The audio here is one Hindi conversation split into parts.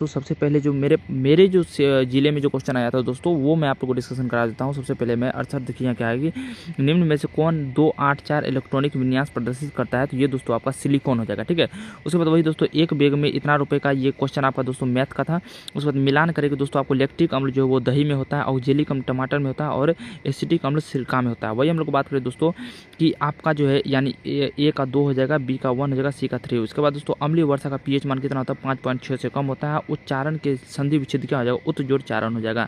तो सबसे पहले जो मेरे मेरे जो ज़िले में जो क्वेश्चन आया था दोस्तों, वो मैं आप लोगों को डिस्कशन करा देता हूँ। सबसे पहले मैं 68 देखिए यहाँ क्या है कि निम्न में से कौन 284 इलेक्ट्रॉनिक विन्यास प्रदर्शित करता है, तो ये दोस्तों आपका सिलिकॉन हो जाएगा। ठीक है, उसके बाद वही दोस्तों एक बैग में इतना रुपये का ये क्वेश्चन आपका दोस्तों मैथ का था। उसके बाद मिलान करेंगे दोस्तों, आपको लैक्टिक अम्ल जो है वो दही में होता है, ऑक्जेलिक अम्ल टमाटर में होता है और एसिटिक अम्ल सिरका में होता है। वही हम लोग बात करें दोस्तों कि आपका जो है यानी ए का 2 हो जाएगा, बी का 1 हो जाएगा, सी का 3। उसके बाद दोस्तों अम्लीय वर्षा का पीएच मान कितना होता है, 5.6 से कम होता है। उच्चारण के संधि विच्छेद क्या हो जाएगा, उत जोड़ चारण हो जाएगा।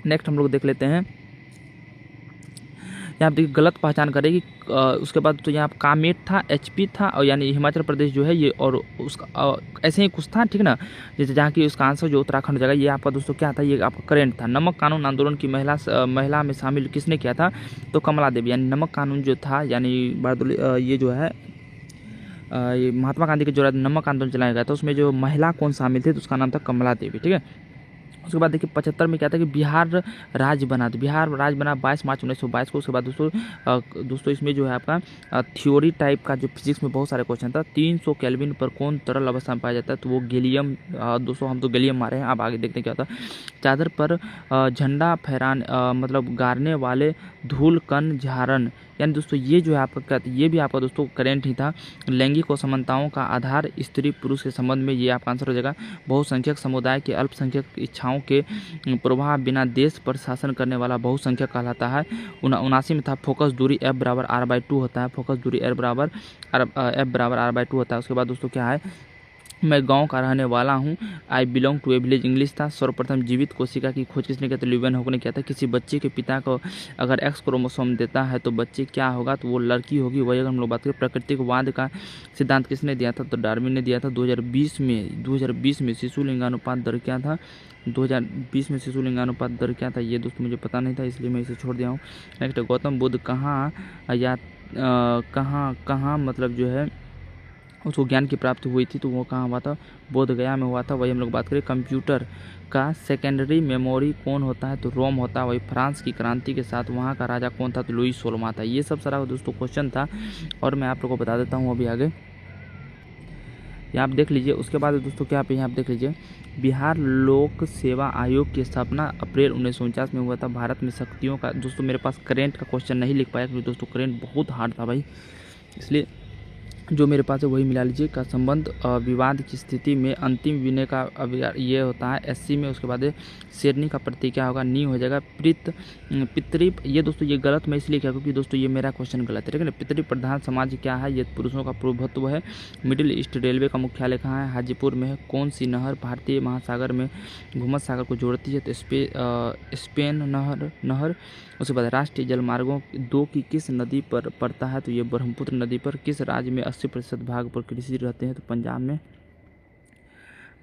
नेक्स्ट हम लोग देख लेते हैं, यहाँ देखिए गलत पहचान करेगी। उसके बाद तो यहाँ कामेट था, एचपी था, और यानी हिमाचल प्रदेश जो है ये, और उसका ऐसे ही कुछ था, ठीक ना, जैसे जहाँ की उसका आंसर जो उत्तराखंड हो जाएगा। ये आपका दोस्तों क्या था, ये आपका करेंट था। नमक कानून आंदोलन की महिला में शामिल किसने किया था, तो कमला देवी। यानी नमक कानून जो था, यानी ये जो है ये महात्मा गांधी के जो नमक आंदोलन चलाया गया था, उसमें जो महिला कौन शामिल थे, तो उसका नाम था कमला देवी। ठीक है, उसके बाद देखिए 75 में क्या था कि बिहार राज्य बना, तो बिहार राज्य बना 22 मार्च 1922 को। उसके बाद दोस्तों इसमें जो है आपका थ्योरी टाइप का जो फिजिक्स में बहुत सारे क्वेश्चन था। 300 केल्विन पर कौन तरल अवस्था में पाया जाता है, तो वो गैलियम। दोस्तों हम तो गैलियम मारे हैं, अब आगे देखते हैं क्या होता है। चादर पर झंडा फहराने मतलब गाड़ने वाले धूल कण झारण, यानी दोस्तों ये जो है आपका क्या, ये भी आपका दोस्तों करेंट ही था। लैंगिक असमानताओं का आधार स्त्री पुरुष के संबंध में, ये आपका आंसर हो जाएगा। बहुसंख्यक समुदाय के अल्पसंख्यक इच्छाओं के प्रभाव बिना देश पर शासन करने वाला बहुसंख्यक कहलाता है। 79 में था फोकस दूरी F बराबर R/2 होता है। फोकस दूरी F बराबर R/2 होता है। उसके बाद दोस्तों क्या है, मैं गांव का रहने वाला हूं, I belong to a village, English था। सर्वप्रथम जीवित कोशिका की खोज किसने किया, तो ल्यूवेनहॉक ने किया था। किसी बच्चे के पिता को अगर एक्स क्रोमोसोम देता है तो बच्चे क्या होगा, तो वो लड़की होगी। वही अगर हम लोग बात करें प्राकृतिकवाद का सिद्धांत किसने दिया था, तो डार्विन ने दिया था। 2020 में शिशु लिंगानुपात दर क्या था, 2020 में शिशु लिंगानुपात दर क्या था, ये दोस्तों मुझे पता नहीं था, इसलिए मैं इसे छोड़ दिया हूँ। नेक्स्ट, गौतम बुद्ध कहाँ मतलब जो है उसको ज्ञान की प्राप्ति हुई थी, तो वो कहाँ हुआ था, बोध गया में हुआ था। वही हम लोग बात करें कंप्यूटर का सेकेंडरी मेमोरी कौन होता है, तो रोम होता है। वही फ्रांस की क्रांति के साथ वहाँ का राजा कौन था, तो लुई 16वां था। ये सब सारा दोस्तों क्वेश्चन था, और मैं आप लोगों को बता देता हूँ अभी आगे। यहाँ आप देख लीजिए। उसके बाद दोस्तों क्या पे यहाँ आप देख लीजिए, बिहार लोक सेवा आयोग की स्थापना अप्रैल 1949 में हुआ था। भारत में शक्तियों का, दोस्तों मेरे पास करेंट का क्वेश्चन नहीं लिख पाया क्योंकि दोस्तों करेंट बहुत हार्ड था भाई, इसलिए जो मेरे पास है वही मिला लीजिए। का संबंध विवाद की स्थिति में अंतिम विनय का ये होता है SC में। उसके बाद शेरनी का प्रतीक क्या होगा, नी हो जाएगा। पितृ, ये दोस्तों ये गलत मैं इसलिए क्या, क्योंकि दोस्तों ये मेरा क्वेश्चन गलत है, ठीक है ना। पितृ प्रधान समाज क्या है, ये पुरुषों का प्रभुत्व है। मिडिल ईस्ट रेलवे का मुख्यालय कहाँ है, हाजीपुर में है। कौन सी नहर भारतीय महासागर में भूमध्य सागर को जोड़ती है, तो स्पेन नहर। उसके बाद राष्ट्रीय जलमार्गों 2 की किस नदी पर पड़ता है, तो ये ब्रह्मपुत्र नदी पर। किस राज्य में 80% भाग पर कृषि रहते हैं, तो पंजाब में।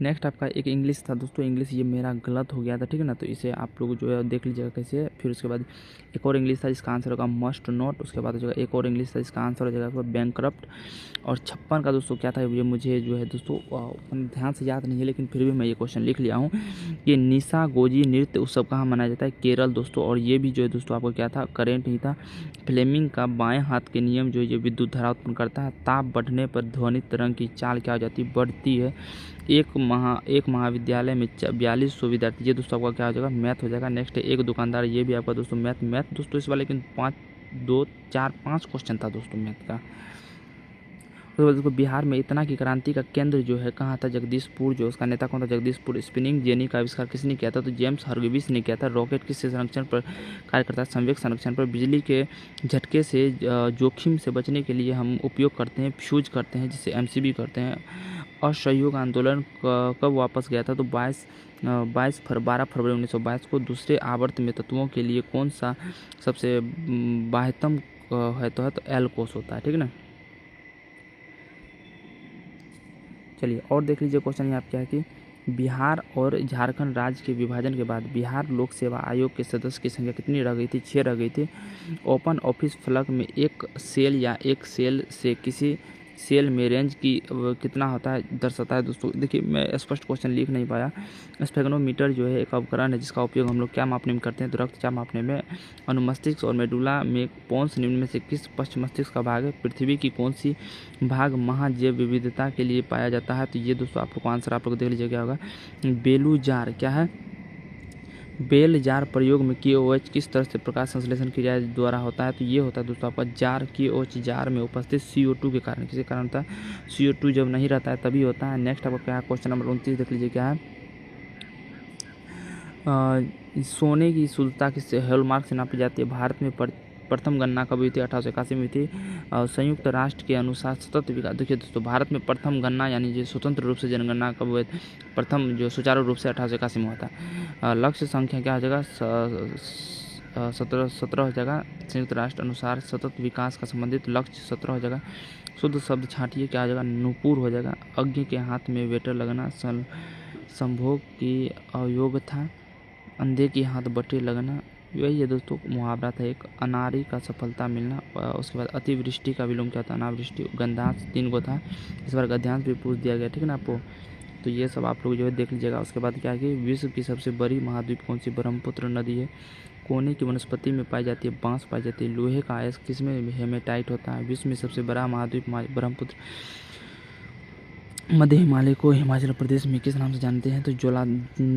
नेक्स्ट आपका एक इंग्लिश था दोस्तों, इंग्लिश ये मेरा गलत हो गया था, ठीक है ना, तो इसे आप लोग जो है देख लीजिएगा कैसे है। फिर उसके बाद एक और इंग्लिश था जिसका आंसर होगा मस्ट नॉट। उसके बाद हो जाएगा एक और इंग्लिश था जिसका आंसर हो जाएगा बैंकरप्ट। और 56 का दोस्तों क्या था, ये मुझे जो है दोस्तों ध्यान से याद नहीं है, लेकिन फिर भी मैं ये क्वेश्चन लिख लिया हूँ कि निशा गोजी नृत्य उत्सव कहाँ मनाया जाता है, केरल दोस्तों। और ये भी जो है दोस्तों आपको क्या था, करेंट ही था। फ्लेमिंग का बाएं हाथ के नियम जो ये विद्युत धारा उत्पन्न करता है। ताप बढ़ने पर ध्वनि तरंग की चाल क्या हो जाती है, बढ़ती है। एक महाविद्यालय में 4200 विद्यार्थी, ये दोस्तों आपका क्या हो जाएगा, मैथ हो जाएगा। नेक्स्ट है एक दुकानदार, ये भी आपका दोस्तों मैथ दोस्तों इस वाले, लेकिन 5 क्वेश्चन था दोस्तों मैथ का। उसके बाद देखो बिहार में इतना की क्रांति का केंद्र जो है कहाँ था, जगदीशपुर। जो उसका नेता कौन था, जगदीशपुर। स्पिनिंग जेनी का आविष्कार किसने किया था, तो जेम्स हर्ग्रीव्स ने किया था। रॉकेट किस संरक्षण पर कार्य करता है, संवेग संरक्षण पर। बिजली के झटके से जोखिम से बचने के लिए हम उपयोग करते हैं, फ्यूज करते हैं, जिसे MCB करते हैं। असहयोग आंदोलन कब वापस गया था, तो 12 फरवरी 1922 को। दूसरे आवर्त में तत्वों के लिए कौन सा सबसे बाह्यतम है, तो एल कोष होता है, ठीक है ना। चलिए और देख लीजिए क्वेश्चन यहाँ क्या है कि बिहार और झारखंड राज्य के विभाजन के बाद बिहार लोक सेवा आयोग के सदस्य की संख्या कितनी रह गई थी, 6 रह गई थी। ओपन ऑफिस फ्लग में एक सेल या एक सेल से किसी सेल में रेंज की कितना होता है दर्शाता है। दोस्तों देखिए मैं स्पष्ट क्वेश्चन लिख नहीं पाया। स्फेगनोमीटर जो है एक उपकरण है जिसका उपयोग हम लोग क्या मापने में करते हैं, तो रक्तचाप मापने में। अनुमस्तिष्क और मेडुला में कौन से निम्न में से किस पश्च मस्तिष्क का भाग है। पृथ्वी की कौन सी भाग महाजैव विविधता के लिए पाया जाता है, तो ये दोस्तों आप लोग को आंसर आप लोग देख लीजिए क्या होगा, बेलूजार। क्या है, बेल जार प्रयोग में KOH किस तरह से प्रकाश संश्लेषण क्रिया द्वारा होता है, तो ये होता है दोस्तों आपका जार KOH जार में उपस्थित CO2 के कारण। किसी कारण होता है CO2 जब नहीं रहता है तभी होता है। नेक्स्ट आपका क्या है, क्वेश्चन नंबर 29 देख लीजिए क्या है, सोने की शुद्धता किससे हॉलमार्क से नापी जाती है। भारत में प्रथम गणना कब हुई थी, 1881 में हुई थी। संयुक्त राष्ट्र के अनुसार सतत विकास, देखिए दोस्तों भारत में प्रथम गणना यानी जो स्वतंत्र रूप से जनगणना कब हुए, प्रथम जो सुचारू रूप से 1881 में हुआ था। लक्ष्य संख्या क्या हो जाएगा, 17 हो जाएगा। संयुक्त राष्ट्र अनुसार सतत विकास का संबंधित लक्ष्य 17 हो जाएगा। शुद्ध शब्द छांटिए क्या हो जाएगा, नूपुर हो जाएगा। अज्ञ के हाथ में वेटर लगना संभोग की अयोग था। अंधे के हाथ बटे लगना, यही है दोस्तों मुहावरा था एक। अनारी का सफलता मिलना, उसके बाद अतिवृष्टि का विलोम क्या था, अनावृष्टि। गंधांश 3 गो था, इस बार गद्यांश भी पूछ दिया गया, ठीक है ना आपको। तो ये सब आप लोग जो है देख लीजिएगा। उसके बाद क्या है, विश्व की सबसे बड़ी महाद्वीप कौन सी, ब्रह्मपुत्र नदी है। कोने की वनस्पति में पाई जाती है, बांस पाई जाती है। लोहे का अयस्क किसमें हेमेटाइट होता है। विश्व में सबसे बड़ा महाद्वीप ब्रह्मपुत्र। मध्य हिमालय को हिमाचल प्रदेश में किस नाम से जानते हैं, तो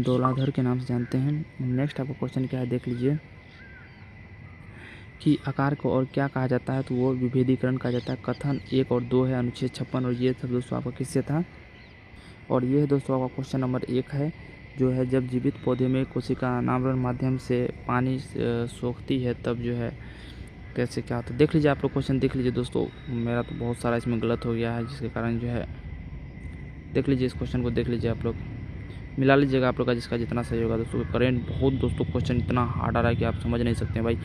धौलाधर के नाम से जानते हैं। नेक्स्ट आपका क्वेश्चन क्या है देख लीजिए, कि आकार को और क्या कहा जाता है, तो वो विभेदीकरण कहा जाता है। कथन 1 और 2 है, अनुच्छेद 56, और ये सब दोस्तों आपका किससे था। और ये दोस्तों आपका क्वेश्चन नंबर 1 है, जो है जब जीवित पौधे में कोशिका अनावरण माध्यम से पानी सोखती है तब जो है कैसे क्या होता है। देख लीजिए आप लोग क्वेश्चन देख लीजिए दोस्तों, मेरा तो बहुत सारा इसमें गलत हो गया है जिसके कारण जो है, देख लीजिए इस क्वेश्चन को देख लीजिए आप लोग, मिला लीजिएगा आप लोग का जिसका जितना सही होगा। दोस्तों करेंट बहुत दोस्तों क्वेश्चन इतना हार्ड आ रहा है कि आप समझ नहीं सकते भाई,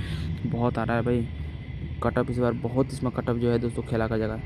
बहुत आ रहा है भाई। कटअप इस बार बहुत, इसमें कटअप जो है दोस्तों खेला का जगह।